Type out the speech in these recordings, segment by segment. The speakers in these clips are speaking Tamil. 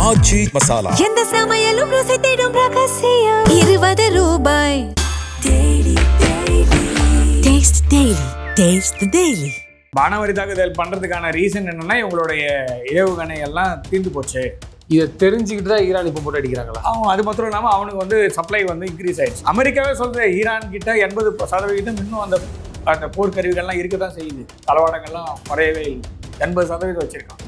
ஆச்சி மசாலா. எந்த சமையலும் ருசி தேடும் ரகசியம். 20 ரூபாய். Taste the Daily. வானவரி தாக்குதல் பண்றதுக்கான ரீசன் என்னன்னா இவங்களுடைய ஏவுகணை எல்லாம் தீர்ந்து போச்சு. இதை தெரிஞ்சுக்கிட்டு தான் ஈரான் இப்போ போட்டு அடிக்கிறாங்களா? அவன் அது மாத்திரம் இல்லாமல் அவனுக்கு வந்து சப்ளை வந்து இன்க்ரீஸ் ஆயிடுச்சு. அமெரிக்காவே சொல்ற ஈரான் கிட்ட 80% இன்னும் அந்த போர்க்கருவிகள்லாம் இருக்க தான் செய்யுது. தளவாடங்கள்லாம் குறையவே இல்லை. 80% வச்சிருக்கான்.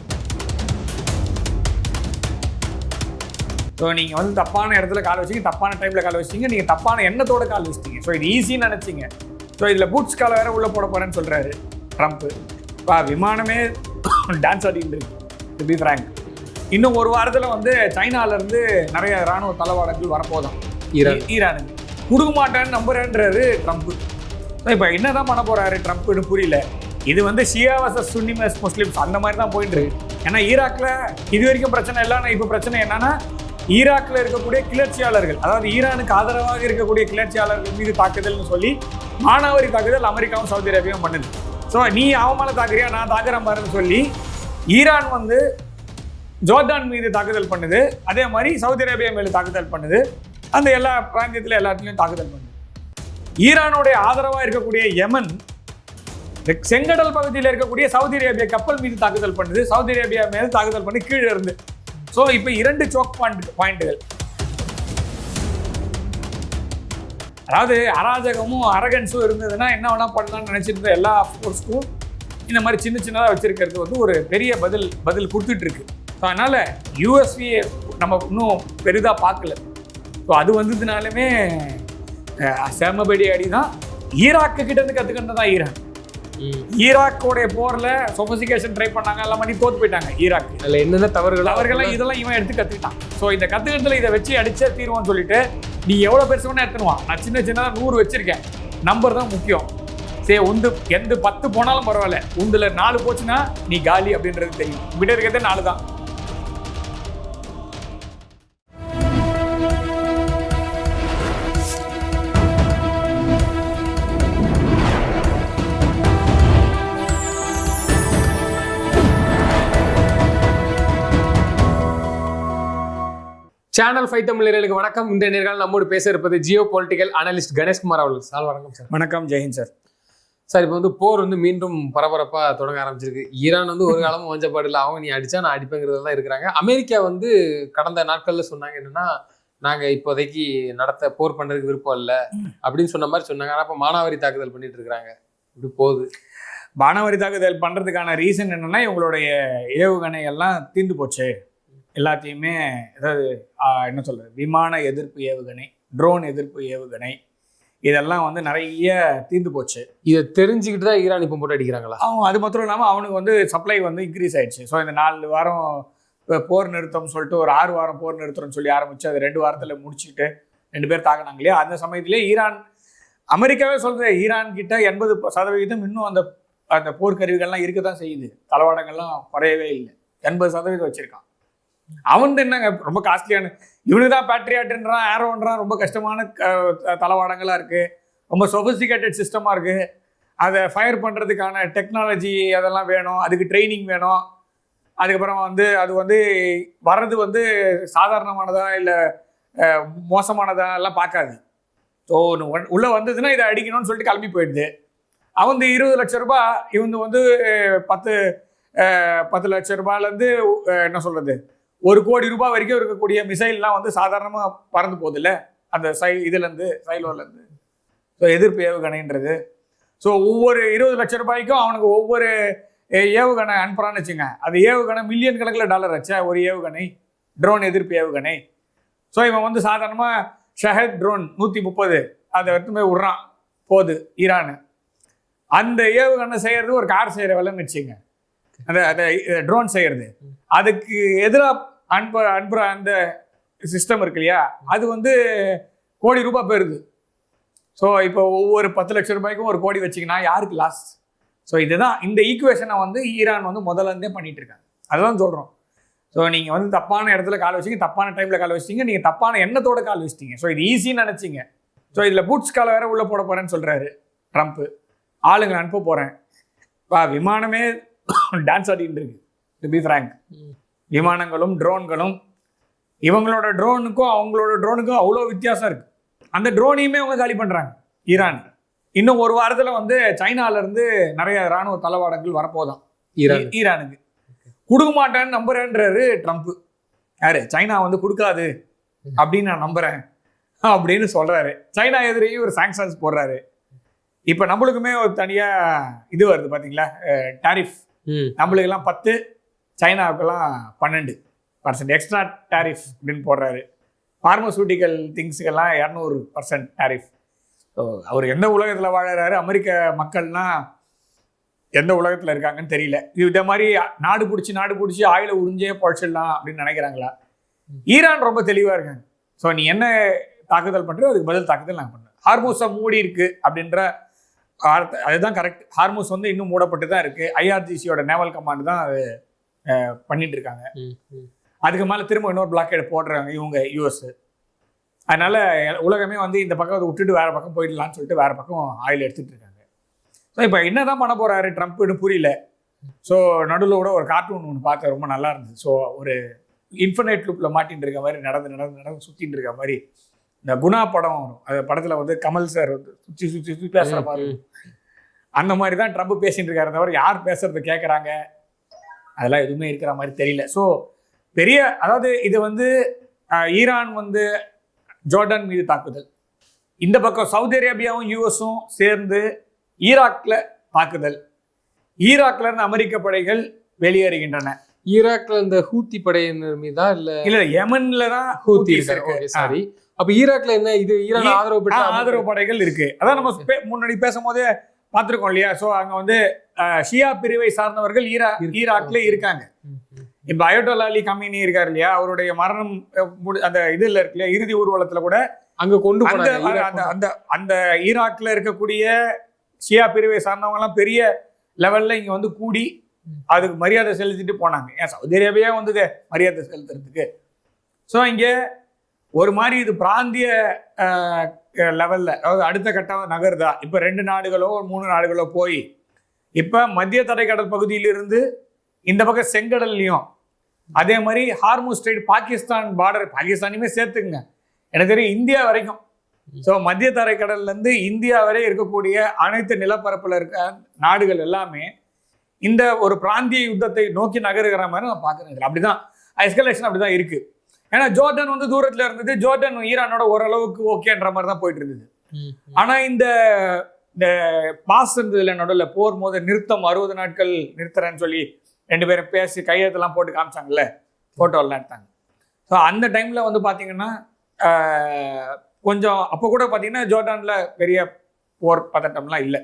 ஸோ நீங்கள் வந்து தப்பான இடத்துல கால் வச்சிங்க, தப்பான டைமில் கால் வச்சிங்க, நீங்கள் தப்பான எண்ணத்தோட கால் வச்சிட்டீங்க. ஸோ இது ஈஸின்னு நினச்சிங்க. ஸோ இதில் பூட்ஸ் காலை வேற உள்ளே போட போகிறேன்னு சொல்கிறாரு ட்ரம்ப்பு. விமானமே டான்ஸ் ஆடிட்டு இருக்கு. டு பி ஃப்ராங்க், இன்னும் ஒரு வாரத்தில் வந்து சைனாலேருந்து நிறைய இராணுவ தளவாடங்கள் வரப்போதான் ஈரானுக்கு. கொடுக்க மாட்டேன்னு நம்புறேன்றாரு ட்ரம்ப்பு. ஸோ இப்போ என்ன தான் பண்ண போகிறாரு ட்ரம்ப்புன்னு புரியல. இது வந்து ஷியா வர்சஸ் சுன்னி முஸ்லிம்ஸ் அந்த மாதிரி தான் போயிட்டு இருக்கு. ஏன்னா ஈராக்கில் இது வரைக்கும் பிரச்சனை இல்லைன்னா இப்போ பிரச்சனை என்னன்னா ஈராக்கில் இருக்கக்கூடிய கிளர்ச்சியாளர்கள், அதாவது ஈரானுக்கு ஆதரவாக இருக்கக்கூடிய கிளர்ச்சியாளர்கள் மீது தாக்குதல்னு சொல்லி மானாவாரி தாக்குதல் அமெரிக்காவும் சவுதி அரேபியாவும் பண்ணுது. ஸோ நீ அவன் மேலே தாக்குறியா, நான் தாக்குறேன் பாருன்னு சொல்லி ஈரான் வந்து ஜோர்டான் மீது தாக்குதல் பண்ணுது. அதே மாதிரி சவுதி அரேபியா மேலே தாக்குதல் பண்ணுது. அந்த எல்லா பிராந்தியத்தில் எல்லாத்துலேயும் தாக்குதல் பண்ணுது. ஈரானுடைய ஆதரவாக இருக்கக்கூடிய யமன் செங்கடல் பகுதியில் இருக்கக்கூடிய சவுதி அரேபியா கப்பல் மீது தாக்குதல் பண்ணுது. சவுதி அரேபியா மீது தாக்குதல் பண்ணி கீழே இருந்து. ஸோ இப்போ 2 சோக் பாயிண்ட்டுகள். அதாவது அராஜகமும் அரகன்ஸும் இருந்ததுன்னா என்ன வேணா பண்ணலாம்னு நினச்சிருந்த எல்லா ஃபோர்ஸ்க்கும் இந்த மாதிரி சின்னதாக வச்சிருக்கிறது வந்து ஒரு பெரிய பதில் கொடுத்துட்டு இருக்கு. ஸோ அதனால் யூஎஸ்ஏ நம்ம இன்னும் பெரிதாக பார்க்கல. ஸோ அது வந்ததுனாலுமே செமபடி அடி தான். ஈராக்கு கிட்டேருந்து கற்றுக்கிட்டு தான் ஈரான். ஈராக்கோடைய போரில் சொபிஸ்டிகேஷன் ட்ரை பண்ணாங்க, எல்லாம் பண்ணி தோற்று போயிட்டாங்க ஈராக். அதில் என்னென்ன அவர்களெல்லாம் இதெல்லாம் இவன் எடுத்து கற்றுக்கிட்டான். ஸோ இந்த கற்றுக்கிட்டதில் இதை வச்சு அடிச்சே தீர்வான்னு சொல்லிட்டு நீ எவ்வளோ பெருசு வேணா எடுத்துனுவான். நான் சின்னதாக 100 வச்சிருக்கேன். நம்பர் தான் முக்கியம். சரி, எந்த 10 போனாலும் பரவாயில்ல, உந்தில் 4 போச்சுன்னா நீ காலி அப்படின்றது தெரியும். விட இருக்கிறதே 4 தான். சேனல் 5 தமிழர்களுக்கு வணக்கம். இந்த நேர்காணல் நம்மோடு பேச இருப்பது ஜியோ பொலிட்டிக்கல் அனலிஸ்ட் கணேஷ்குமார் அவர்கள். சார் வணக்கம் சார். வணக்கம், ஜெயஹிந்த் சார். சார், இப்போ வந்து போர் வந்து மீண்டும் பரபரப்பாக தொடங்க ஆரம்பிச்சிருக்கு. ஈரான் வந்து ஒரு காலமும் வஞ்சப்பாடு இல்லை, அவங்க நீ அடிச்சா நான் அடிப்பேங்கிறது தான் இருக்கிறாங்க. அமெரிக்கா வந்து கடந்த நாட்களில் சொன்னாங்க என்னன்னா, நாங்கள் இப்போதைக்கு போர் பண்ணுறதுக்கு விருப்பம் இல்லை அப்படின்னு சொன்ன மாதிரி சொன்னாங்க. ஆனால் இப்போ மானாவாரி தாக்குதல் பண்ணிட்டு இருக்கிறாங்க. இப்படி போகுது. மானாவாரி தாக்குதல் பண்ணுறதுக்கான ரீசன் என்னன்னா இவங்களுடைய ஏவுகணை எல்லாம் தீர்ந்து போச்சு. எல்லாத்தையுமே அதாவது என்ன சொல்கிறது, விமான எதிர்ப்பு ஏவுகணை, ட்ரோன் எதிர்ப்பு ஏவுகணை, இதெல்லாம் வந்து நிறைய தீர்ந்து போச்சு. இதை தெரிஞ்சுக்கிட்டு தான் ஈரான் இப்போ போட்டு அடிக்கிறாங்களா? அது மாத்திரம் இல்லாமல் அவனுக்கு வந்து சப்ளை வந்து இன்க்ரீஸ் ஆயிடுச்சு. ஸோ இந்த 4 வாரம் போர் நிறுத்தம்னு சொல்லிட்டு ஒரு 6 வாரம் போர் நிறுத்தம்னு சொல்லி ஆரம்பிச்சு அது 2 வாரத்தில் முடிச்சுட்டு 2 பேர் தாக்கினாங்க இல்லையா. அந்த சமயத்திலே அமெரிக்காவே சொல்கிற ஈரான் கிட்ட 80% இன்னும் அந்த போர்க்கருவிகள்லாம் இருக்க தான் செய்யுது. தளவாடங்கள்லாம் குறையவே இல்லை. 80% வச்சுருக்கான். அவன் என்னங்க ரொம்ப காஸ்ட்லியான, இவனுக்கு தான் பேட்ரியாட்ன்றான், ஏரோன்றான், ரொம்ப கஷ்டமான தளவாடங்களாக இருக்குது, ரொம்ப சொபிஸ்டிகேட்டட் சிஸ்டமாக இருக்குது. அதை ஃபயர் பண்ணுறதுக்கான டெக்னாலஜி அதெல்லாம் வேணும், அதுக்கு ட்ரைனிங் வேணும். அதுக்கப்புறம் வந்து அது வந்து வர்றது வந்து சாதாரணமானதா இல்லை மோசமானதா எல்லாம் பார்க்காது. ஸோ உள்ளே வந்ததுன்னா இதை அடிக்கணும்னு சொல்லிட்டு கிளம்பி போயிடுது. அவன் 20 லட்ச ரூபாய், இவங்க வந்து 10 லட்ச ரூபாயிலேருந்து என்ன சொல்கிறது, 1 கோடி ரூபாய் வரைக்கும் இருக்கக்கூடிய மிசைல்லாம் வந்து சாதாரணமாக பறந்து போகுது இல்லை அந்த சைலோர்லேருந்து. ஸோ எதிர்ப்பு ஏவுகணைன்றது. ஸோ ஒவ்வொரு 20 லட்ச ரூபாய்க்கும் அவனுக்கு ஒவ்வொரு ஏவுகணை அனுப்புறான்னு வச்சுங்க. அது ஏவுகணை மில்லியன் கணக்கில் டாலர் ஆச்சா ஒரு ஏவுகணை, ட்ரோன் எதிர்ப்பு ஏவுகணை. ஸோ இவன் வந்து சாதாரணமாக ஷஹத் ட்ரோன் 130 அதை எடுத்துமே விட்றான் போகுது ஈரானு. அந்த ஏவுகணை செய்கிறது ஒரு கார் செய்கிற வேலைன்னு வச்சுங்க. அந்த ட்ரோன் செய்கிறது அதுக்கு எதிராக அனுப்புகிற அந்த சிஸ்டம் இருக்கு இல்லையா, அது வந்து கோடி ரூபாய் போயிருது. ஸோ இப்போ ஒவ்வொரு 10 லட்ச ரூபாய்க்கும் 1 கோடி வச்சிங்கன்னா யாருக்கு லாஸ்? ஸோ இதுதான் இந்த ஈக்குவேஷனை வந்து ஈரான் வந்து முதல்லேருந்தே பண்ணிட்டு இருக்காங்க. அதுதான் சொல்கிறோம். ஸோ நீங்கள் வந்து தப்பான இடத்துல கால் வச்சிங்க, தப்பான டைமில் கால் வச்சிங்க, நீங்கள் தப்பான எண்ணத்தோட கால் வச்சிட்டீங்க. ஸோ இது ஈஸின்னு நினச்சிங்க. ஸோ இதில் பூட்ஸ் காலை வேற உள்ளே போட போகிறேன்னு சொல்கிறாரு ட்ரம்ப்பு. ஆளுங்களை அனுப்ப போகிறேன். விமானமே டான்ஸ் ஆடிட்டு இருக்கு. டு பி ஃப்ராங்க், விமானங்களும் ட்ரோன்களும் இவங்களோட ட்ரோனுக்கும் அவங்களோட ட்ரோனுக்கும் அவ்வளோ வித்தியாசம் இருக்கு. அந்த ட்ரோனையுமே அவங்க காலி பண்றாங்க ஈரான். இன்னும் ஒரு வாரத்துல வந்து சைனால இருந்து நிறைய ராணுவ தளவாடங்கள் வரப்போதான் ஈரானுக்கு. கொடுக்க மாட்டேன்னு நம்புறேன்றாரு ட்ரம்ப். யாரு? சைனா வந்து கொடுக்காது அப்படின்னு நான் நம்புறேன் அப்படின்னு சொல்றாரு. சைனா எதிரையும் ஒரு சாங்ஷன்ஸ் போடுறாரு. இப்ப நம்மளுக்குமே ஒரு தனியா இது வருது பாத்தீங்களா, டாரிஃப். நம்மளுக்கு எல்லாம் 10, சைனாவுக்கெல்லாம் 12% எக்ஸ்ட்ரா டாரிஃப் அப்படின்னு போடுறாரு. பார்மசூட்டிக்கல் திங்ஸுக்கெல்லாம் 200% டாரிஃப். ஸோ அவர் எந்த உலகத்தில் வாழறாரு, அமெரிக்க மக்கள்னா எந்த உலகத்தில் இருக்காங்கன்னு தெரியல. இதே மாதிரி நாடு பிடிச்சி ஆயில உறிஞ்சே பொழைச்சிடலாம் அப்படின்னு நினைக்கிறாங்களா? ஈரான் ரொம்ப தெளிவாக இருக்காங்க. ஸோ நீ என்ன தாக்குதல் பண்ணுறோ அதுக்கு பதில் தாக்குதல் நான் பண்ணுறேன். ஹார்மூஸை மூடி இருக்கு அப்படின்ற அதுதான் கரெக்ட். ஹார்மூஸ் வந்து இன்னும் மூடப்பட்டு தான் இருக்கு. IRGCயோட நேவல் கமாண்ட் தான் அது பண்ணிட்டு இருக்காங்க. அதுக்கு மேலே திரும்ப இன்னொரு பிளாக்கேட் போடுறாங்க இவங்க US. அதனால உலகமே வந்து இந்த பக்கம் அதை விட்டுட்டு வேற பக்கம் போயிடலான்னு சொல்லிட்டு வேற பக்கம் ஆயில் எடுத்துட்டு இருக்காங்க. ஸோ இப்போ என்னதான் பண்ண போறாரு ட்ரம்ப்னு புரியல. ஸோ நடுவில் கூட ஒரு கார்ட்டூன் ஒன்று பார்க்க ரொம்ப நல்லா இருந்துச்சு. ஸோ ஒரு இன்ஃபினைட் லூப்ல மாட்டின்னு இருக்க மாதிரி நடந்து சுத்தின்னு இருக்க மாதிரி இந்த குணா படம் வரும். அந்த படத்துல வந்து கமல் சார் வந்து சுற்றி பேசுற மாதிரி அந்த மாதிரி தான் ட்ரம்ப் பேசிட்டு இருக்காரு. தவிர யார் பேசுறது கேட்குறாங்க அதெல்லாம் எதுவுமே இருக்கிற மாதிரி தெரியல. ஸோ பெரிய அதாவது இது வந்து ஈரான் வந்து ஜோர்டன் மீது தாக்குதல், இந்த பக்கம் சவுதி அரேபியாவும் US-ம் சேர்ந்து ஈராக்ல தாக்குதல், ஈராக்ல இருந்து அமெரிக்க படைகள் வெளியேறுகின்றன. ஈராக்ல இந்த ஹூத்தி படையினர் மீதா இல்ல யமன்ல தான் ஹூத்தி இருக்கு. சாரி, அப்ப ஈராக்ல என்ன இது ஈரான் ஆதரவு படைகள் இருக்கு. அதான் நம்ம முன்னாடி பேசும்போதே பார்த்துருக்கோம் இல்லையா? ஸோ அங்க வந்து ஷியா பிரிவை சார்ந்தவர்கள் ஈராக்ல இருக்காங்க. இப்ப அயோட்டோலா அலி கமீனி இருக்காரு இல்லையா, அவருடைய மரணம் அந்த இதுல இருக்கு இல்லையா, இறுதி ஊர்வலத்துல கூட அங்க கொண்டு அந்த ஈராக்ல இருக்கக்கூடிய ஷியா பிரிவை சார்ந்தவங்க எல்லாம் பெரிய லெவல்ல இங்க வந்து கூடி அதுக்கு மரியாதை செலுத்திட்டு போனாங்க. ஏன் சவுதி அரேபியா வந்து மரியாதை செலுத்துறதுக்கு. ஸோ இங்க ஒரு மாதிரி இது பிராந்திய லெவல்ல, அதாவது அடுத்த கட்டம் நகர்தா. இப்ப 2 நாடுகளோ 3 நாடுகளோ போய் இப்ப மத்திய தரைக்கடல் பகுதியிலிருந்து இந்த பக்கம் செங்கடல்லையும் அதே மாதிரி ஹார்மூஸ் ஸ்ட்ரெய்ட் பாகிஸ்தான் பார்டர், பாகிஸ்தானையுமே சேர்த்துக்குங்க, எனக்கு தெரியும் இந்தியா வரைக்கும். ஸோ மத்திய தரைக்கடல்ல இருந்து இந்தியா வரை இருக்கக்கூடிய அனைத்து நிலப்பரப்புல இருக்க நாடுகள் எல்லாமே இந்த ஒரு பிராந்திய யுத்தத்தை நோக்கி நகருகிற மாதிரி நான் பார்க்குறேன். அப்படிதான் எஸ்கலேஷன் அப்படிதான் இருக்கு. ஏன்னா ஜோர்டன் வந்து தூரத்துல இருந்தது, ஜோர்டன் ஈரானோட ஓரளவுக்கு ஓகேன்ற மாதிரி தான் போயிட்டு இருந்தது. ஆனா இந்த பாஸ் இருந்ததுல நடுவில் போர் போது நிறுத்தம் 60 நாட்கள் நிறுத்துறேன்னு சொல்லி 2 பேரும் பேசி கையெழுத்தெல்லாம் போட்டு காமிச்சாங்கல்ல, போட்டோலாம் எடுத்தாங்க. ஸோ அந்த டைம்ல வந்து பாத்தீங்கன்னா கொஞ்சம் அப்போ கூட பாத்தீங்கன்னா ஜோர்டான்ல பெரிய போர் பதட்டம்லாம் இல்லை.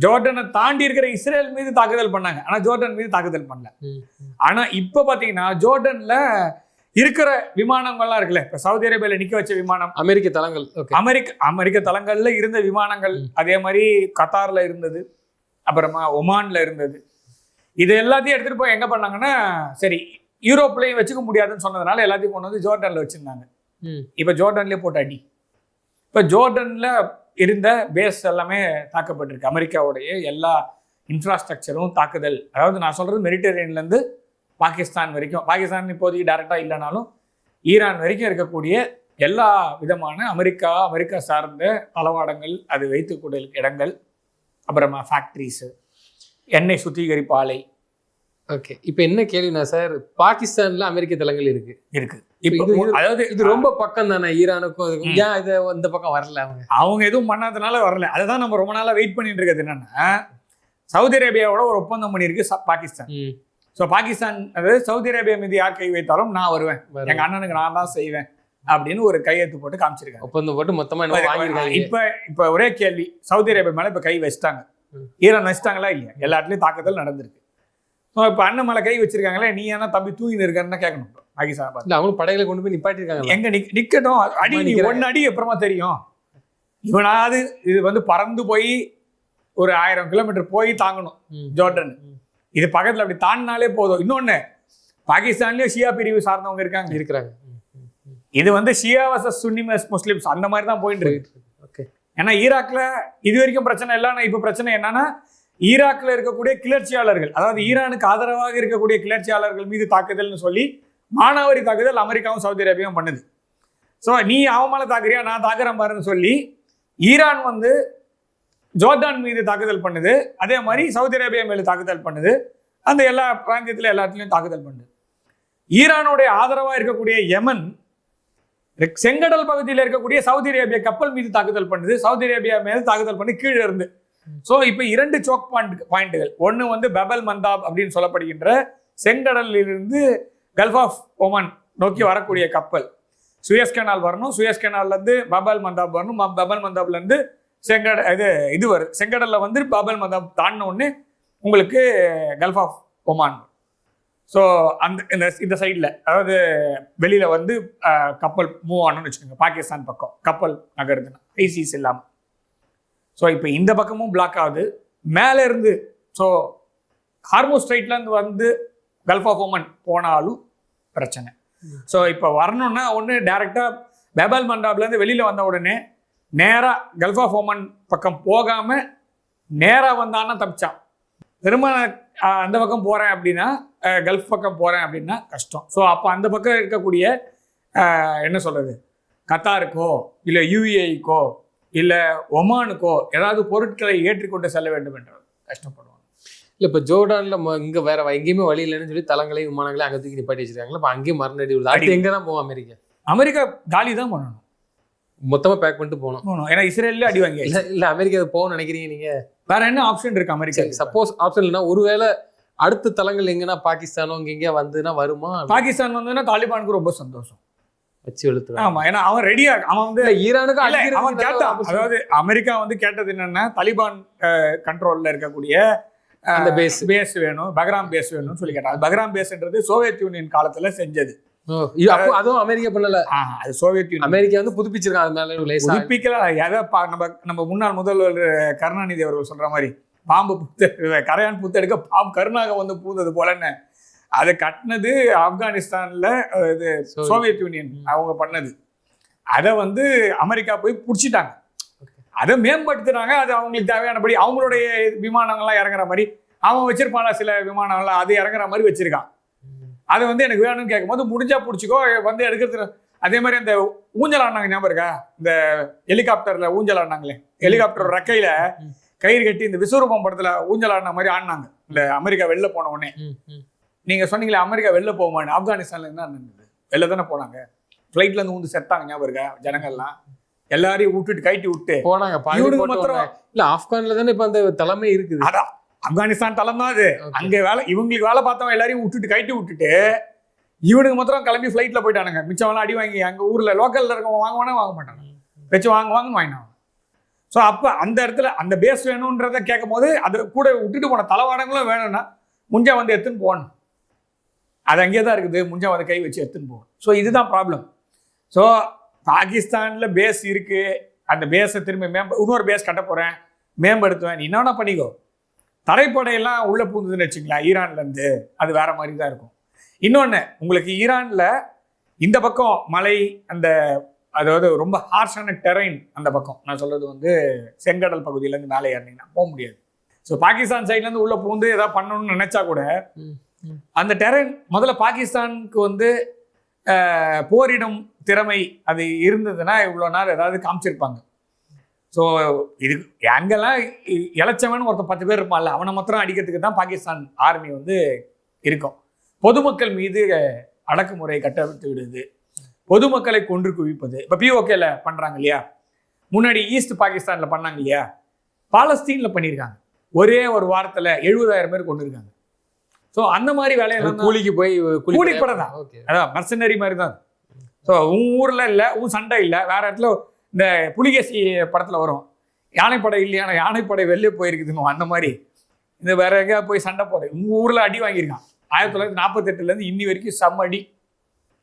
ஜோர்டனை தாண்டி இருக்கிற இஸ்ரேல் மீது தாக்குதல் பண்ணாங்க, ஆனா ஜோர்டன் மீது தாக்குதல் பண்ணல. ஆனா இப்ப பாத்தீங்கன்னா ஜோர்டன்ல இருக்கிற விமானங்கள்லாம் இருக்குல்ல, இப்ப சவுதி அரேபியால நிக்க வச்ச விமானம், அமெரிக்க தளங்கள், அமெரிக்க தளங்கள்ல இருந்த விமானங்கள், அதே மாதிரி கத்தார்ல இருந்தது, அப்புறமா ஒமான்ல இருந்தது, இது எல்லாத்தையும் எடுத்துட்டு போய் எங்க பண்ணாங்கன்னா, சரி யூரோப்லயும் வச்சுக்க முடியாதுன்னு சொன்னதுனால எல்லாத்தையும் கொண்டு வந்து ஜோர்டன்ல வச்சிருந்தாங்க. இப்ப ஜோர்டன்லயே போட்டு அடி. இப்ப ஜோர்டன்ல இருந்த பேஸ் எல்லாமே தாக்கப்பட்டிருக்கு. அமெரிக்காவுடைய எல்லா இன்ஃப்ராஸ்ட்ரக்சரும் தாக்குதல். அதாவது நான் சொல்றது மெடிட்டரேனியன்ல இருந்து பாகிஸ்தான் வரைக்கும், பாகிஸ்தான் இப்போதைக்கு டைரக்டா இல்லைனாலும் ஈரான் வரைக்கும் இருக்கக்கூடிய எல்லா விதமான அமெரிக்கா சார்ந்த தளவாடங்கள், அது வைத்துக்கூடிய இடங்கள், அப்புறமா ஃபேக்டரிஸ், எண்ணெய் சுத்திகரிப்பு ஆலை. ஓகே, இப்போ என்ன கேள்வினா சார், பாகிஸ்தான்ல அமெரிக்க தளங்கள் இருக்கு. அதாவது இது ரொம்ப பக்கம் தானே ஈரானுக்கும், ஏன் இது இந்த பக்கம் வரல? அவங்க எதுவும் பண்ணாதனால வரல. அதுதான் நம்ம ரொம்ப நாளா வெயிட் பண்ணிட்டு இருக்கிறது. என்னன்னா சவுதி அரேபியாவோட ஒரு ஒப்பந்தம் பண்ணியிருக்கு பாகிஸ்தான். ஸோ பாகிஸ்தான் அதாவது சவுதி அரேபியா மீது யார் கை வைத்தாலும் நான் வருவேன், எங்க அண்ணனுக்கு நான் தான் செய்வேன் அப்படின்னு ஒரு கையெழுத்து போட்டு காமிச்சிருக்காங்க. ஒப்பந்தம் போட்டு மொத்தமா இப்ப ஒரே கேள்வி, சவுதி அரேபியா மேல இப்ப கை வச்சிட்டாங்க, ஈரான் வச்சிட்டாங்களா இல்லையா? எல்லா இடத்துலயும் தாக்குதல் நடந்திருக்கு. இப்ப அண்ணன் மேல கை வச்சிருக்காங்களே, நீ ஏன்னா தம்பி தூங்கி இருக்கான்னு கேட்கணும் பாகிஸ்தான். அவங்களும் படைகளை கொண்டு போய் நிப்பாட்டிருக்காங்க. எங்க நிக்கட்டும், அடி நீ 1 அடி அப்புறமா தெரியும். இவனாவது இது வந்து பறந்து போய் ஒரு 1000 கிலோமீட்டர் போய் தாங்கணும் ஜோர்டன். இது பக்கத்துல அப்படி தாண்டினாலே போதும். இன்னொன்னு, பாகிஸ்தான்லயும் ஷியா பிரிவு சார்ந்தவங்க இருக்கிறாங்க. இது வந்து ஷியா வர்சஸ் சுன்னி முஸ்லிம்ஸ் அந்த மாதிரி தான் போயிட்டு இருக்கு. ஏன்னா ஈராக்ல இது வரைக்கும் பிரச்சனை இல்லை. ஆனா இப்ப பிரச்சனை என்னன்னா, ஈராக்ல இருக்கக்கூடிய கிளர்ச்சியாளர்கள், அதாவது ஈரானுக்கு ஆதரவாக இருக்கக்கூடிய கிளர்ச்சியாளர்கள் மீது தாக்குதல்னு சொல்லி மானாவாரி தாக்குதல் அமெரிக்காவும் சவுதி அரேபியாவும் பண்ணுது. ஸோ நீ அவன் மேலே தாக்குறியா, நான் தாக்குறேன் பாருன்னு சொல்லி ஈரான் வந்து ஜோர்டான் மீது தாக்குதல் பண்ணுது. அதே மாதிரி சவுதி அரேபியா மேலே தாக்குதல் பண்ணுது. அந்த எல்லா பிராந்தியத்தில் எல்லாத்துலேயும் தாக்குதல் பண்ணுது. ஈரானுடைய ஆதரவாக இருக்கக்கூடிய யமன் செங்கடல் பகுதியில் இருக்கக்கூடிய சவுதி அரேபியா கப்பல் மீது தாக்குதல் பண்ணுது. சவுதி அரேபியா மீது தாக்குதல் பண்ணி கீழே இருந்து. ஸோ இப்போ 2 சோக் பாயிண்ட்டுகள். ஒன்று வந்து பபல் மந்தாப் அப்படின்னு சொல்லப்படுகின்ற செங்கடலிலிருந்து கல்ஃப் ஆஃப் ஒமன் நோக்கி வரக்கூடிய கப்பல். சுயஸ் கெனால் வரணும், சுயஸ் கெனால்லேருந்து பபல் மந்தாப் வரணும், பபல் மந்தாப்லேருந்து இது வருது. செங்கடலில் வந்து பபல் மந்தாப் தாண்டின உடனே உங்களுக்கு கல்ஃப் ஆஃப் ஒமான். ஸோ இந்த சைடில் அதாவது வெளியில் வந்து கப்பல் மூவ் ஆகணும்னு வச்சுக்கோங்க. பாகிஸ்தான் பக்கம் கப்பல் நகருதுன்னா ஐசிஸ் இல்லாமல். ஸோ இப்போ இந்த பக்கமும் பிளாக் ஆகுது மேலே இருந்து. ஸோ ஹார்மோஸ் ஸ்ட்ரைட்லேருந்து வந்து கல்ஃப் ஆஃப் ஒமன் போனாலும் பிரச்சனை. ஸோ இப்போ வரணும்னா ஒன்று டைரெக்டாக பபல் மண்டாப்லேருந்து வெளியில் வந்த உடனே நேராக கல்ஃப் ஆஃப் ஒமன் பக்கம் போகாமல் நேராக வந்தான்னா தப்பிச்சான். திரும்ப அந்த பக்கம் போகிறேன் அப்படின்னா, கல்ஃப் பக்கம் போகிறேன் அப்படின்னா கஷ்டம். ஸோ அப்போ அந்த பக்கம் இருக்கக்கூடிய என்ன சொல்கிறது, கத்தாருக்கோ இல்லை யூஏஇக்கோ இல்லை ஒமானுக்கோ ஏதாவது பொருட்களை ஏற்றிக்கொண்டு செல்ல வேண்டும் என்று கஷ்டப்படுவாங்க. இல்லை இப்போ ஜோர்டானில் இங்கே வேற எங்கேயுமே வழி இல்லைன்னு சொல்லி தளங்களையும் விமானங்களையும் அங்கே தூக்கி நிப்பாட்டி வச்சிருக்காங்களா. இப்போ அங்கேயும் மரணடி விழுது. அடுத்து எங்கே தான் போவோம்? அமெரிக்கா காலி தான் பண்ணணும், மொத்தமாக பேக் பண்ணிட்டு போகணும். ஏன்னா இஸ்ரேலில் அடி வாங்கி இல்லை அமெரிக்கா போகணும்னு நினைக்கிறீங்க நீங்கள்? வேற என்ன ஆப்ஷன் இருக்கு அமெரிக்கா? சப்போஸ் ஆப்ஷன் இல்லைன்னா ஒருவேளை அடுத்த தளங்கள் எங்கன்னா பாகிஸ்தானோ இங்கே எங்கேயா வந்துன்னா வருமா? பாகிஸ்தான் வந்ததுன்னா தாலிபானுக்கு ரொம்ப சந்தோஷம் வச்சு எழுத்து. ஆமா, ஏன்னா அவன் ரெடியா அவன் வந்து ஈரானுக்கு அவன் கேட்டான். அதாவது அமெரிக்கா வந்து கேட்டது என்னன்னா தாலிபான் கண்ட்ரோல்ல இருக்கக்கூடிய அந்த பேஸ் வேணும், பக்ராம் பேஸ் வேணும்னு சொல்லி கேட்டான். பக்ராம் பேஸ்ன்றது சோவியத் யூனியன் காலத்துல செஞ்சது. அதுவும் அமெரிக்கா பண்ணல, அது சோவியத் யூனியன். அமெரிக்கா வந்து புதுப்பிச்சிருக்காங்க. புதுப்பிக்கல. நம்ம முன்னாள் முதல்வர் கருணாநிதி அவர்கள் சொல்ற மாதிரி பாம்பு கரையான் புத்தெடுக்க பாம்பு கருணாக வந்து பூந்தது போலன்னு அதை கட்டினது ஆப்கானிஸ்தான்ல இது சோவியத் யூனியன் அவங்க பண்ணது. அதை வந்து அமெரிக்கா போய் பிடிச்சிட்டாங்க, அதை மேம்படுத்துறாங்க. அது அவங்களுக்கு தேவையானபடி அவங்களுடைய விமானங்கள்லாம் இறங்குற மாதிரி அவன் வச்சிருப்பான சில விமானங்கள்லாம் அது இறங்குற மாதிரி வச்சிருக்கான். அதை வந்து எனக்கு வேணும்னு கேட்கும்போது முடிஞ்சா பிடிச்சிக்கோ வந்து எடுக்கிறது. அதே மாதிரி அந்த ஊஞ்சல் ஆடினாங்க, ஞாபகம் இருக்கா? இந்த ஹெலிகாப்டர்ல ஊஞ்சல் ஆடினாங்களே, ஹெலிகாப்டர் ரெக்கையில கயிறு கட்டி இந்த விஸ்வரூபம் படத்துல ஊஞ்சல் ஆடின மாதிரி ஆடினாங்க இந்த அமெரிக்கா வெளில போன உடனே. நீங்க சொன்னீங்களே அமெரிக்கா வெளில போகுமான்னு, ஆப்கானிஸ்தான்ல என்ன நடந்தது? வெளில தானே போனாங்க, ஃபிளைட்ல இருந்து வந்து செத்தாங்க, ஞாபகம் இருக்கா? ஜனங்கள்லாம் எல்லாரையும் விட்டுட்டு கைட்டி விட்டு போனாங்க. இல்ல ஆப்கான்ல தானே இப்ப அந்த தலைமை இருக்குது. அதான் ஆப்கானிஸ்தான் தலைமை தான் அது. அங்க வேலை இவங்களுக்கு வேலை பார்த்தவங்க எல்லாரையும் விட்டுட்டு கைட்டி விட்டுட்டு இவனுக்கு மாத்திரம் கிளம்பி ஃபிளைட்ல போயிட்டானுங்க. மிச்சவெல்லாம் அடி வாங்கி அங்க ஊர்ல லோக்கல்ல இருக்கவங்க வாங்குவானே வாங்க மாட்டாங்க, வச்சு வாங்குவாங்கன்னு வாங்கினாங்க. ஸோ அப்போ அந்த இடத்துல அந்த பேஸ் வேணுன்றத கேட்கும் போது அது கூட விட்டுட்டு போன தளவாடங்களும் வேணும்னா முஞ்சா வந்து எடுத்துன்னு போகணும். அது அங்கேயே தான் இருக்குது, முஞ்சா வந்து கை வச்சு எடுத்துன்னு போகணும். ஸோ இதுதான் ப்ராப்ளம். ஸோ பாகிஸ்தானில் பேஸ் இருக்குது, அந்த பேஸை திரும்பி இன்னொரு பேஸ் கட்ட போகிறேன், மேம்படுத்துவேன், நீ என்னென்ன பண்ணிக்கோ. தரைப்படையெல்லாம் உள்ளே பூந்துதுன்னு வச்சுங்களேன் ஈரான்லேருந்து, அது வேற மாதிரி தான் இருக்கும். இன்னொன்று, உங்களுக்கு ஈரானில் இந்த பக்கம் மலை, அந்த அதாவது ரொம்ப ஹார்ஷான டெரைன் அந்த பக்கம், நான் சொல்கிறது வந்து செங்கடல் பகுதியிலேருந்து மேலே ஏறினீங்கன்னா போக முடியாது. ஸோ பாகிஸ்தான் சைட்லேருந்து உள்ளே பூந்து ஏதாவது பண்ணணும்னு நினச்சா கூட அந்த டெரைன் முதல்ல பாகிஸ்தானுக்கு வந்து போரிடும் திறமை அது இருந்ததுன்னா இவ்வளோ நாள் ஏதாவது காமிச்சிருப்பாங்க. ஸோ இது அங்கெல்லாம் இளைச்சவன் ஒருத்தன் 10 பேர் இருப்பான்ல, அவனை மாத்திரம் அடிக்கிறதுக்கு தான் பாகிஸ்தான் ஆர்மி வந்து இருக்கும். பொதுமக்கள் மீது அடக்குமுறை கட்டவிழ்த்து விடுது, பொதுமக்களை கொன்று குவிப்பது. இப்போ பிஓகேல பண்ணுறாங்க இல்லையா, முன்னாடி ஈஸ்ட் பாகிஸ்தானில் பண்ணாங்க இல்லையா, பாலஸ்தீனில் பண்ணியிருக்காங்க. ஒரே ஒரு வாரத்தில் 70,000 பேர் கொண்டு இருக்காங்க. ஸோ அந்த மாதிரி வேலையெல்லாம் கூலிக்கு போய் கூலிப்பட தான், அதான் மர்சனரி மாதிரி தான். ஸோ உன் ஊரில் இல்லை, உன் சண்டை இல்லை, வேற இடத்துல இந்த புலிகேசி படத்தில் வரும், யானைப்படை இல்லையான யானைப்படை வெளியே போயிருக்குதுங்க, அந்த மாதிரி இந்த வேற எங்கேயா போய் சண்டை போட உங்கள் ஊரில் அடி வாங்கியிருக்கான். 1948 இன்னி வரைக்கும் செம்ம அடி.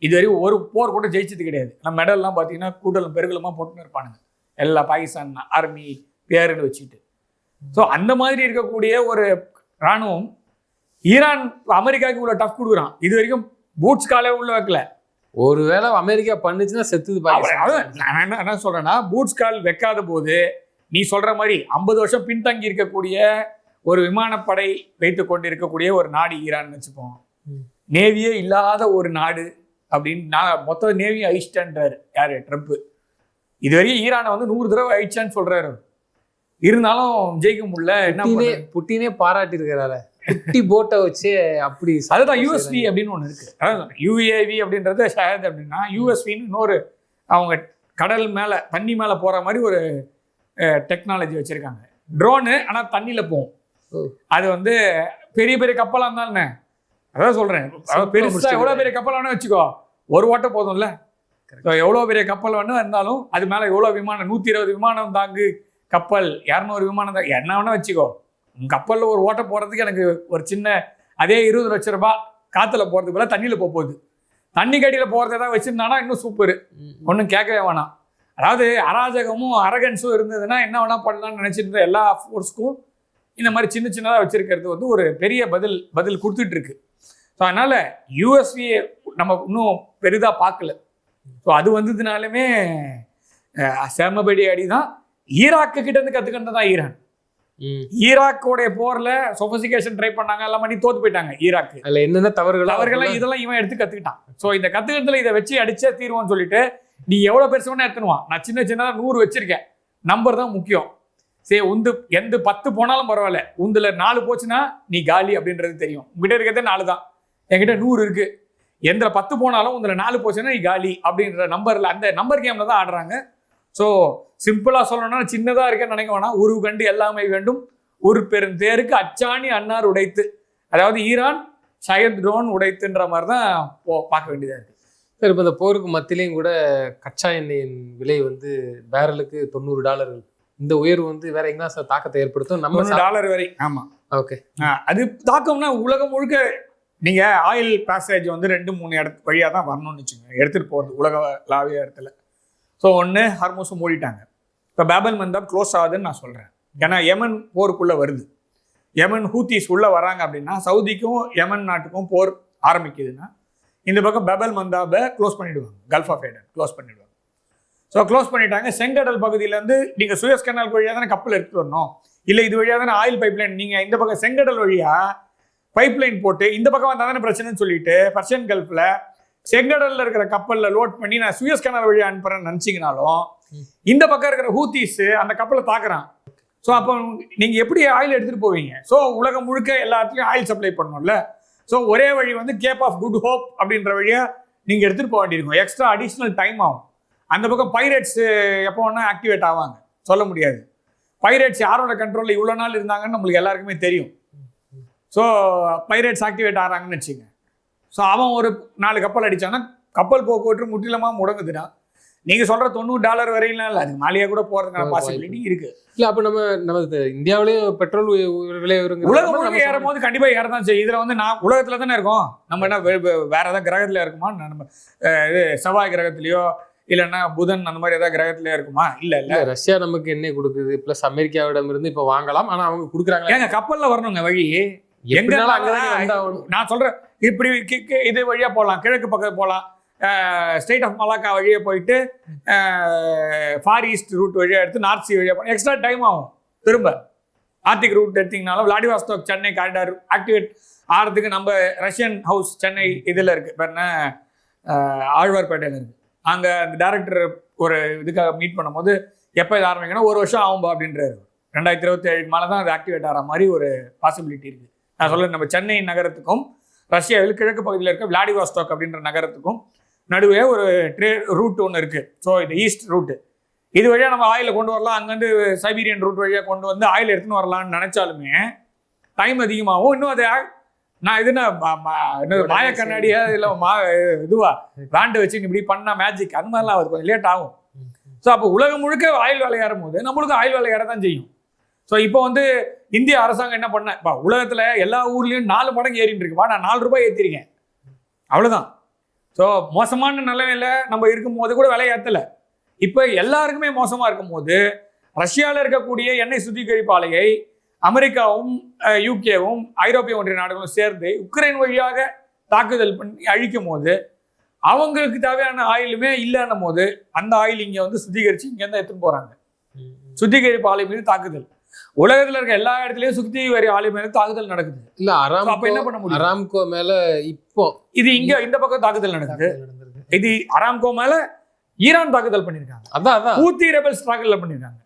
இது வரைக்கும் ஒரு போர் கூட ஜெயிச்சது கிடையாது. நம்ம மெடல்லாம் பார்த்தீங்கன்னா கூட்டலும் பெருகலமாக போட்டுன்னு இருப்பானுங்க எல்லா பாகிஸ்தான் ஆர்மி பேருன்னு வச்சுக்கிட்டு. ஸோ அந்த மாதிரி இருக்கக்கூடிய ஒரு இராணுவம் ஈரான் அமெரிக்காவுக்கு உள்ள டஃப் கொடுக்குறான். இது வரைக்கும் பூட்ஸ் காலே உள்ள வைக்கல. ஒருவேளை அமெரிக்கா பண்ணுச்சுன்னா செத்துது. நான் என்ன சொல்றேன்னா, பூட்ஸ் கால் வைக்காத போது நீ சொல்ற மாதிரி 50 வருஷம் பின்தங்கி இருக்கக்கூடிய ஒரு விமானப்படை வைத்து கொண்டு இருக்கக்கூடிய ஒரு நாடு ஈரான் வச்சுப்போம். நேவியே இல்லாத ஒரு நாடு அப்படின்னு நான் மொத்த நேவியை அழிச்சிட்டேன்றாரு யாரு ட்ரம்ப். இது வரைக்கும் ஈரானை வந்து 100 தடவை அழிச்சான்னு சொல்றாரு. இருந்தாலும் ஜெயிக்க முடியல. என்ன புட்டினே பாராட்டி இருக்கிறாரு குட்டி போட்டை வச்சு. அப்படி அதுதான் யூஎஸ்வி அப்படின்னு ஒன்று இருக்கு. அதான் யூஏவி அப்படின்றது ஷாயத் அப்படின்னா யூஎஸ்வின்னு இன்னொரு அவங்க கடல் மேலே தண்ணி மேலே போகிற மாதிரி ஒரு டெக்னாலஜி வச்சுருக்காங்க. ட்ரோனு ஆனால் தண்ணியில் போகும். அது வந்து பெரிய பெரிய கப்பலாக இருந்தாலுண்ணே அதான் சொல்கிறேன். பெருசாக எவ்வளோ பெரிய கப்பல் வேணா வச்சுக்கோ, ஒரு ஓட்டை போதும்ல. எவ்வளோ பெரிய கப்பல் வேணா இருந்தாலும் அது மேலே எவ்வளோ விமானம் 120 விமானம் தாங்கு கப்பல், 200 விமானம் தாங்கு என்ன வேணா வச்சுக்கோ. உங்கள் கப்பலில் ஒரு ஓட்டை போகிறதுக்கு எனக்கு ஒரு சின்ன அதே 20 லட்சம் ரூபாய் காற்றுல போகிறதுக்கு போல தண்ணியில் போகுது. தண்ணி கடியில் போகிறது ஏதாவது வச்சுருந்தானா இன்னும் சூப்பரு, ஒன்றும் கேட்கவே வேணாம். அதாவது அராஜகமும் அரகன்ஸும் இருந்ததுன்னா என்ன வேணா பண்ணலாம்னு நினச்சிருந்த எல்லா ஃபோர்ஸ்க்கும் இந்த மாதிரி சின்ன சின்னதாக வச்சுருக்கிறது வந்து ஒரு பெரிய பதில் கொடுத்துட்ருக்கு. ஸோ அதனால் யூஎஸ்வியை நம்ம இன்னும் பெரிதாக பார்க்கல. ஸோ அது வந்ததுனாலுமே செமபடி அடி தான். ஈராக்கு கிட்டேருந்து கற்றுக்கிட்டு தான் ஈரான். ஈராக்கோடைய போர்ல சொபிஸ்டிகேஷன் ட்ரை பண்ணாங்க, எல்லாம் பண்ணி தோத்து போயிட்டாங்க ஈராக்கு. அதுல என்னென்ன தவறுகள் இதெல்லாம் இவன் எடுத்து கத்துக்கிட்டான். ஸோ இந்த கத்துக்கிறதுல இதை வச்சு அடிச்சே தீர்வோம்னு சொல்லிட்டு நீ எவ்வளவு பெருசு வேணா எடுத்துனுவான். நான் சின்ன சின்னதாக 100 வச்சிருக்கேன். நம்பர் தான் முக்கியம். சரி எந்த 10 போனாலும் பரவாயில்ல, உந்துல 4 போச்சுன்னா நீ காலி அப்படின்றது தெரியும். உங்ககிட்ட இருக்கிறதே 4 தான், என்கிட்ட 100 இருக்கு. எந்த 10 போனாலும் உந்துல 4 போச்சுன்னா நீ காலி அப்படின்ற நம்பர்ல அந்த நம்பர் கேம்ல தான் ஆடுறாங்க. ஸோ சிம்பிளா சொல்லணும்னா சின்னதா இருக்கேன்னு நினைக்க வேணாம். உருவு கண்டு எல்லாமே வேண்டும், ஒரு பெருந்தேருக்கு அச்சாணி அன்னார் உடைத்து. அதாவது ஈரான் ஷயத் ட்ரோன் உடைத்துன்ற மாதிரி தான் பார்க்க வேண்டியதாக இருக்கு. சார் இப்போ இந்த போருக்கு மத்தியிலையும் கூட கச்சா எண்ணெயின் விலை வந்து பேரலுக்கு $90. இந்த உயர்வு வந்து வேற எங்கன்னா சார் தாக்கத்தை ஏற்படுத்தும்? நம்ம $1 வரை. ஆமா, ஓகே. அது தாக்கம்னா உலகம் முழுக்க நீங்க ஆயில் பேசேஜ் வந்து 2-3 இடத்து வழியா தான் வரணும்னு வச்சுங்க, எடுத்துட்டு போறது உலகளாவிய இடத்துல. ஸோ ஒன்று ஹர்மோஸை மூடிட்டாங்க. இப்போ பேபல் மந்தாப் க்ளோஸ் ஆகுதுன்னு நான் சொல்கிறேன். ஏன்னா யமன் போருக்குள்ளே வருது. யமன் ஹூத்திஸ் உள்ளே வராங்க அப்படின்னா சவுதிக்கும் யமன் நாட்டுக்கும் போர் ஆரம்பிக்குதுன்னா இந்த பக்கம் பேபல் மந்தாபை க்ளோஸ் பண்ணிவிடுவாங்க. கல்ஃப் ஆஃப் ஏடன் க்ளோஸ் பண்ணிவிடுவாங்க. ஸோ க்ளோஸ் பண்ணிட்டாங்க. செங்கடல் பகுதியிலேருந்து நீங்கள் சுயஸ் கனால் வழியாக தானே கப்பல் எடுத்துகிட்டு வரணும், இல்லை இது வழியாக தானே ஆயில் பைப்லைன். நீங்கள் இந்த பக்கம் செங்கடல் வழியாக பைப்லைன் போட்டு இந்த பக்கம் வந்தால் தானே பிரச்சனைன்னு சொல்லிட்டு பர்ஷியன் கல்ஃபில் செங்கடல்ல இருக்கிற கப்பலில் லோட் பண்ணி நான் சுயஸ் கனால் வழியாக அனுப்புறேன்னு நினச்சிங்கனாலும் இந்த பக்கம் இருக்கிற ஹூத்திஸ் அந்த கப்பலை தாக்குறான். ஸோ அப்போ நீங்கள் எப்படி ஆயில் எடுத்துகிட்டு போவீங்க? ஸோ உலகம் முழுக்க எல்லா இடத்துலையும் ஆயில் சப்ளை பண்ணணும்ல. ஸோ ஒரே வழி வந்து கேப் ஆஃப் குட் ஹோப் அப்படின்ற வழியாக நீங்கள் எடுத்துகிட்டு போக வேண்டியிருக்கும். எக்ஸ்ட்ரா அடிஷ்னல் டைம் ஆகும். அந்த பக்கம் பைரேட்ஸ் எப்போ வேணா ஆக்டிவேட் ஆவாங்க, சொல்ல முடியாது. பைரேட்ஸ் யாரோட கண்ட்ரோலில் இவ்வளோ நாள் இருந்தாங்கன்னு நம்மளுக்கு எல்லாருக்குமே தெரியும். ஸோ பைரேட்ஸ் ஆக்டிவேட் ஆகிறாங்கன்னு வச்சுங்க. ஸோ அவன் ஒரு 4 கப்பல் அடித்தான்னா கப்பல் போக்குவரத்து முற்றிலுமாக முடங்குதுன்னா நீங்கள் சொல்கிற $90 வரையிலாம் இல்லை, அதுக்கு மேலேயே கூட போகிறதுக்கான பாசிபிலிட்டி இருக்குது. இல்லை அப்போ நம்ம இந்தியாவிலேயும் பெட்ரோல் விலை உலகம் முழுக்க ஏறும் போது கண்டிப்பாக ஏறதான் செய்யும். இதில் வந்து நான் உலகத்தில் தானே இருக்கோம், நம்ம என்ன வேற ஏதாவது கிரகத்தில் இருக்குமா? நம்ம இது செவ்வாய் கிரகத்திலையோ இல்லைன்னா புதன் அந்த மாதிரி ஏதாவது கிரகத்திலே இருக்குமா? இல்லை. ரஷ்யா நமக்கு எண்ணெய் கொடுக்குது, ப்ளஸ் அமெரிக்காவிடம் இருந்து இப்போ வாங்கலாம், ஆனால் அவங்க கொடுக்குறாங்க. ஏங்க கப்பலில் வரணுங்க வழி எங்க? நான் சொல்கிறேன், இப்படி இது வழியாக போகலாம், கிழக்கு பக்கம் போகலாம், ஸ்டேட் ஆஃப் மலாக்கா வழியாக போயிட்டு ஃபார் ஈஸ்ட் ரூட் வழியாக எடுத்து நார்த் சி வழியாக போனால் எக்ஸ்ட்ரா டைம் ஆகும். திரும்ப ஆர்டிக் ரூட் எடுத்திங்கனாலும் விளாடிவாஸ்டோக் சென்னை காரிடார் ஆக்டிவேட் ஆகிறதுக்கு நம்ம ரஷ்யன் ஹவுஸ் சென்னை இதில் இருக்குது, பேர் என்ன ஆழ்வார்பேட்டையில் இருக்குது. அங்கே அந்த டேரக்டர் ஒரு இதுக்காக மீட் பண்ணும்போது எப்போ இது ஆரம்பிக்கணும், 1 வருஷம் ஆகும்பா அப்படின்றாரு. 2027 மேலே தான் அது ஆக்டிவேட் ஆகிற மாதிரி ஒரு பாசிபிலிட்டி இருக்குது. நான் சொல்ல நம்ம சென்னை நகரத்துக்கும் ரஷ்யாவில் கிழக்கு பகுதியில் இருக்க விளாடிவாஸ்டோக் அப்படின்ற நகரத்துக்கும் நடுவே ஒரு ரூட் ஒன்று இருக்குது. ஸோ இது ஈஸ்ட் ரூட்டு, இது வழியாக நம்ம ஆயிலை கொண்டு வரலாம். அங்கேருந்து சைபீரியன் ரூட் வழியாக கொண்டு வந்து ஆயில் எடுத்துன்னு வரலான்னு நினச்சாலுமே டைம் அதிகமாகும். இன்னும் அது நான் இதுன்னா மாய கண்ணாடியா இல்லை இதுவா வேண்டு வச்சு இப்படி பண்ணால் மேஜிக் அந்த மாதிரிலாம் அது கொஞ்சம் லேட் ஆகும். ஸோ அப்போ உலகம் முழுக்க ஆயில் வேலை ஏறும் போது நம்மளுக்கும் ஆயில் வேலை ஏற தான் செய்யும். ஸோ இப்போ வந்து இந்திய அரசாங்கம் என்ன பண்ண, இப்போ உலகத்தில் எல்லா ஊர்லேயும் 4 மடங்கு ஏறின்னு இருக்குப்பா, நான் 4 ரூபாய் ஏற்றிருக்கேன், அவ்வளோதான். ஸோ மோசமான நிலைமையில் நம்ம இருக்கும்போது கூட விலை ஏற்றலை. இப்போ எல்லாருக்குமே மோசமாக இருக்கும்போது ரஷ்யாவில் இருக்கக்கூடிய எண்ணெய் சுத்திகரிப்பு ஆலையை அமெரிக்காவும் யூகேவும் ஐரோப்பிய ஒன்றிய நாடுகளும் சேர்ந்து உக்ரைன் வழியாக தாக்குதல் பண்ணி அழிக்கும் போது அவங்களுக்கு தேவையான ஆயிலுமே இல்லைன்னும் போது அந்த ஆயில் இங்கே வந்து சுத்திகரித்து இங்கேருந்து எடுத்துன்னு போகிறாங்க. சுத்திகரிப்பு ஆலை மீது தாக்குதல். உலகத்துல இருக்க எல்லா இடத்துலயும் சுத்தி வரி ஆலை மேல தாக்குதல் நடக்குது. இல்ல அப்ப என்ன பண்ண முடியும்? அராம்கோ மேல இப்போ இது இங்க இந்த பக்கம் தாக்குதல் நடக்குது. இது அராம்கோ மேல ஈரான் தாக்குதல் பண்ணிருக்காங்க. அதான் ஹூத்தி ரெபல்ஸ் தாக்குதல் பண்ணிருக்காங்க.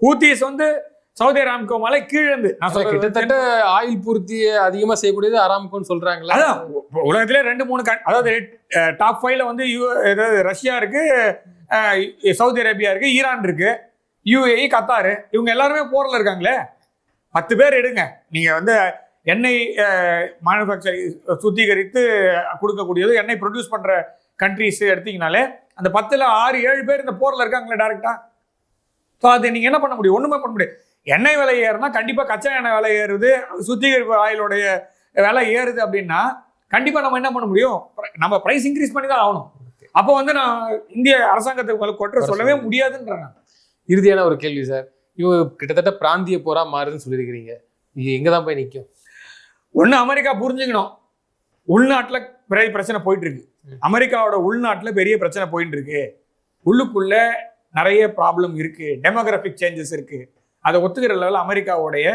ஹூத்திஸ் வந்து சவுதி அராம்கோ மேல கீழந்து நான் சொல்றேன் கிட்டத்தட்ட ஆயில் பூர்த்தியை அதிகமா செய்யக்கூடியது அராம்கோன்னு சொல்றாங்களா? அதான் உலகத்திலே 2-3 அதாவது டாப் 5ல வந்து ரஷ்யா இருக்கு, சவுதி அரேபியா இருக்கு, ஈரான் இருக்கு, UAE, கத்தாரு, இவங்க எல்லாருமே போர்ல இருக்காங்களே. 10 பேர் எடுங்க, நீங்க வந்து எண்ணெய் மேனுஃபேக்சரிங் சுத்திகரித்து கொடுக்கக்கூடியது எண்ணெய் ப்ரொடியூஸ் பண்ற கண்ட்ரிஸ் எடுத்தீங்கனாலே அந்த 10ல் 6-7 பேர் இந்த போர்ல இருக்காங்களே டைரக்டா. ஸோ அது நீங்க என்ன பண்ண முடியும்? ஒண்ணுமே பண்ண முடியாது. எண்ணெய் விலை ஏறுனா கண்டிப்பா கச்சா எண்ணெய் விலை ஏறுது, சுத்திகரிப்பு ஆயிலுடைய விலை ஏறுது அப்படின்னா கண்டிப்பா நம்ம என்ன பண்ண முடியும்? நம்ம பிரைஸ் இன்க்ரீஸ் பண்ணி தான் ஆகணும். அப்போ வந்து நான் இந்திய அரசாங்கத்துக்கு கொற்ற சொல்லவே முடியாதுன்றாங்க. இறுதியான ஒரு கேள்வி சார், இவங்க கிட்டத்தட்ட பிராந்திய போரா மாறுதுன்னு சொல்லியிருக்கிறீங்க, இது எங்கதான் போய் நிற்கும்? ஒண்ணு அமெரிக்கா புரிஞ்சுக்கணும், உள்நாட்டுல பெரிய பிரச்சனை போயிட்டு இருக்கு. அமெரிக்காவோட உள்நாட்டுல பெரிய பிரச்சனை போயிட்டு இருக்கு, உள்ளுக்குள்ள நிறைய ப்ராப்ளம் இருக்கு, டெமோகிராபிக் சேஞ்சஸ் இருக்கு. அதை ஒத்துக்கிற லெவலில் அமெரிக்காவுடைய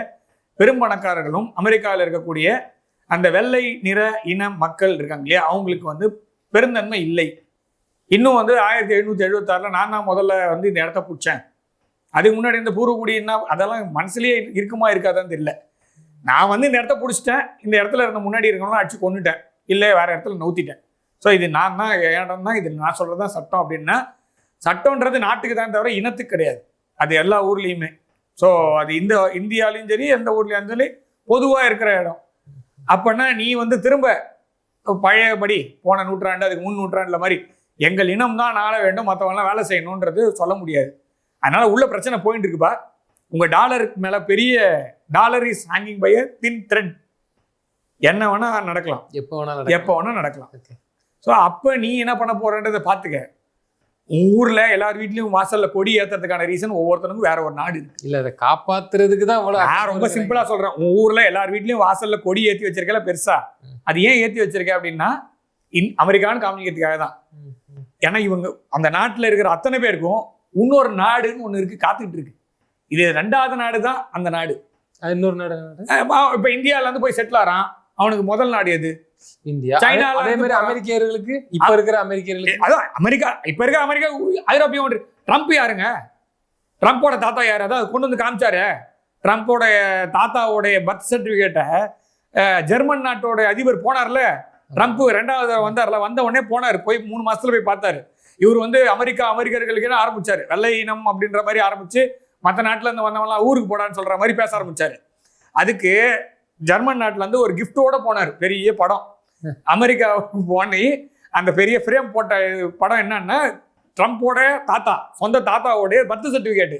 பெரும்பணக்காரர்களும் அமெரிக்காவில் இருக்கக்கூடிய அந்த வெள்ளை நிற இன மக்கள் இருக்காங்க இல்லையா, அவங்களுக்கு வந்து பெருந்தன்மை இல்லை. இன்னும் வந்து 1776 நான் தான் முதல்ல வந்து இந்த இடத்த பிடிச்சேன், அதுக்கு முன்னாடி இந்த பூர்வக்குடின்னா அதெல்லாம் மனசுலயே இருக்குமா இருக்காதான்னு தெரியல. நான் வந்து இந்த இடத்த பிடிச்சிட்டேன், இந்த இடத்துல இருந்த முன்னாடி இருக்கணும்னா அடிச்சு கொண்டுட்டேன், இல்லை வேற இடத்துல நவுத்திட்டேன். ஸோ இது நான் தான் இடம் தான், இது நான் சொல்றதுதான் சட்டம் அப்படின்னா, சட்டம்ன்றது நாட்டுக்கு தான் தவிர இனத்துக்கு கிடையாது. அது எல்லா ஊர்லேயுமே. ஸோ அது இந்தியாலையும் சரி எந்த ஊர்லேயும் சரி பொதுவாக இருக்கிற இடம். அப்போனா நீ வந்து திரும்ப பழையபடி போன நூற்றாண்டு அதுக்கு முன் நூற்றாண்டுல மாதிரி எங்கள் இனம் தான் ஆள வேண்டும், மற்றவங்களாம் வேலை செய்யணுன்றது சொல்ல முடியாது. அதனால உள்ள பிரச்சனை போயிட்டு இருக்குப்பா. உங்க டாலருக்கு மேல பெரிய dollar is hanging by a thin thread. என்ன வேணா நடக்கலாம், எப்போ வேணா நடக்கலாம். ஸோ அப்போ நீ என்ன பண்ண போறன்றதை பார்த்துக்க. ஊர்ல எல்லார் வீட்லயும் வாசல்ல கொடி ஏத்துறதுக்கான ரீசன் ஒவ்வொருத்தனுக்கும் வேற ஒரு நாடு இருக்கு. இல்ல அதை காப்பாத்துறதுக்கு தான் நான் ரொம்ப சிம்பிளா சொல்றேன். ஊர்ல எல்லார் வீட்லயும் வாசல்ல கொடி ஏற்றி வச்சிருக்கல பெருசா, அது ஏன் ஏற்றி வச்சிருக்க அப்படின்னா அமெரிக்கான்னு காமிக்கிறதுக்காக தான். ஏன்னா இவங்க அந்த நாட்டுல இருக்கிற அத்தனை பேருக்கும் இன்னொரு நாடுன்னு ஒண்ணு இருக்கு, காத்துட்டு இருக்கு. இது 2வது நாடு தான் அந்த நாடு. இன்னொரு நாடு இப்ப இந்தியால இருந்து போய் செட்டில் ஆறான், அவனுக்கு முதல் நாடு எது? இந்தியா. சைனால அதே மாதிரி அமெரிக்கர்களுக்கு இப்ப இருக்கிற அமெரிக்கர்களுக்கு அதான் அமெரிக்கா, இப்ப இருக்கிற அமெரிக்கா, ஐரோப்பிய ஒன்று. ட்ரம்ப் யாருங்க? ட்ரம்போட தாத்தா யாரு? அதாவது கொண்டு வந்து காமிச்சாரு. ட்ரம்போட தாத்தாவோடைய பர்த் சர்டிபிகேட்டை ஜெர்மன் நாட்டோட அதிபர் போனார்ல, ட்ரம்ப் 2வது வந்தார்ல, வந்த உடனே போனார், போய் 3 மாசத்துல போய் பார்த்தாரு. இவர் வந்து அமெரிக்கர்களுக்கு ஆரம்பிச்சாரு, வெள்ளை இனம் அப்படின்ற மாதிரி ஆரம்பிச்சு மற்ற நாட்டுல இருந்து வந்தவங்களாம் ஊருக்கு போடான்னு சொல்ற மாதிரி பேச ஆரம்பிச்சாரு. அதுக்கு ஜெர்மன் நாட்டுல இருந்து ஒரு கிஃப்டோட போனார், பெரிய படம். அமெரிக்காவுக்கு போனி அந்த பெரிய ஃப்ரேம் போட்ட படம் என்னன்னா ட்ரம்போட தாத்தா, சொந்த தாத்தாவோடைய பர்த் சர்டிபிகேட்.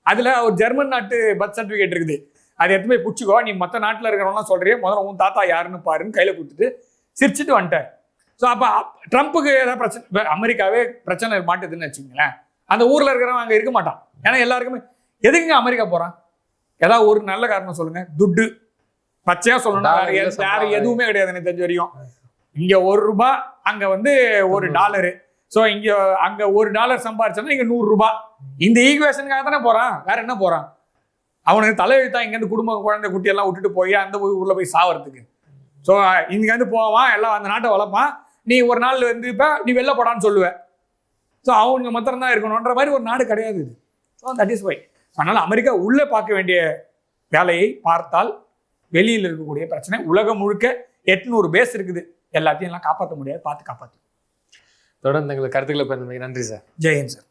அதுல ஒரு ஜெர்மன் நாட்டு பர்த் சர்டிபிகேட் இருக்குது. அதை எடுத்து போய் பிடிச்சிக்கோ, நீ மற்ற நாட்டில் இருக்கிறவங்களாம் சொல்றியே, முதல்ல உன் தாத்தா யாருன்னு பாருன்னு கையில கொடுத்துட்டு சிரிச்சுட்டு வந்துட்டார். ஸோ அப்போ ட்ரம்ப்புக்கு ஏதாவது பிரச்சனை, அமெரிக்காவே பிரச்சனை மாட்டுதுன்னு வச்சுங்களேன், அந்த ஊர்ல இருக்கிறவன் அங்கே இருக்க மாட்டான். ஏன்னா எல்லாருக்குமே எதுக்குங்க அமெரிக்கா போறான்? ஏதாவது ஒரு நல்ல காரணம் சொல்லுங்க. துட்டு, பச்சையா சொல்லணும்னா வேற எதுவுமே கிடையாது எனக்கு தெரிஞ்ச வரையும். இங்க ₹1, அங்க வந்து $1. ஸோ இங்க அங்க $1 சம்பாரிச்சோன்னா இங்க $100. இந்த ஈக்குவேஷனுக்காக தானே போறான், வேற என்ன போறான்? அவனுக்கு தலையெழுத்தா இங்கேருந்து குடும்ப குழந்தை குட்டியெல்லாம் விட்டுட்டு போய் அந்த ஊர்ல போய் சாவறதுக்கு. ஸோ இங்கேருந்து போவான், எல்லாம் அந்த நாட்டை வளர்ப்பான், நீ ஒரு நாள் வந்து இப்போ நீ வெளில போடான்னு சொல்லுவேன். ஸோ அவங்க மாத்திரம் தான் இருக்கணுன்ற மாதிரி ஒரு நாடு கிடையாது இது. So that is why. அதனால அமெரிக்கா உள்ளே பார்க்க வேண்டிய வேலையை பார்த்தால் வெளியில் இருக்கக்கூடிய பிரச்சனை உலகம் முழுக்க 800 பேஸ் இருக்குது, எல்லாத்தையும் எல்லாம் காப்பாற்ற முடியாது, பார்த்து காப்பாற்று. தொடர்ந்து எங்களுக்கு கருத்துக்களை நன்றி சார். ஜெயன் சார்.